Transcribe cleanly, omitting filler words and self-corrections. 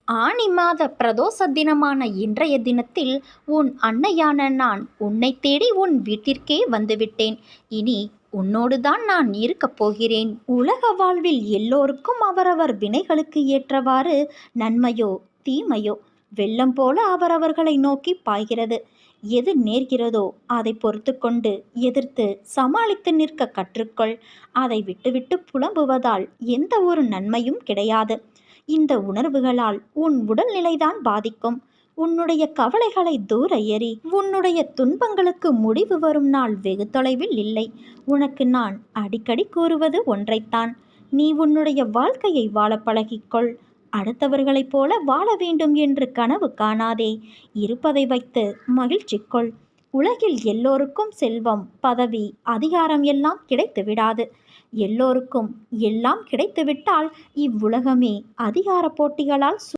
ஆனி மாத பிரதோஷ தினமான இன்றைய தினத்தில் உன் அன்னையான நான் உன்னை தேடி உன் வீட்டிற்கே வந்துவிட்டேன். இனி உன்னோடுதான் நான் இருக்கப் போகிறேன். உலக வாழ்வில் எல்லோருக்கும் அவரவர் வினைகளுக்கு ஏற்றவாறு நன்மையோ தீமையோ வெள்ளம் போல அவரவர்களை நோக்கி பாய்கிறது. எது நேர்கிறதோ அதை பொறுத்து கொண்டு எதிர்த்து சமாளித்து நிற்க கற்றுக்கொள். அதை விட்டுவிட்டு புலம்புவதால் எந்த ஒரு நன்மையும் கிடையாது. இந்த உணர்வுகளால் உன் உடல்நிலைதான் பாதிக்கும். உன்னுடைய கவலைகளை தூர எறி. உன்னுடைய துன்பங்களுக்கு முடிவு வரும் நாள் வெகு தொலைவில் இல்லை. உனக்கு நான் அடிக்கடி கூறுவது ஒன்றைத்தான். நீ உன்னுடைய வாழ்க்கையை வாழ பழகிக்கொள். அடுத்தவர்களைப் போல வாழ வேண்டும் என்று கனவு காணாதே. இருப்பதை வைத்து மகிழ்ச்சி கொள். உலகில் எல்லோருக்கும் செல்வம், பதவி, அதிகாரம் எல்லாம் கிடைத்து விடாது. எல்லோருக்கும் எல்லாம் கிடைத்துவிட்டால் இவ்வுலகமே அதிகார போட்டிகளால்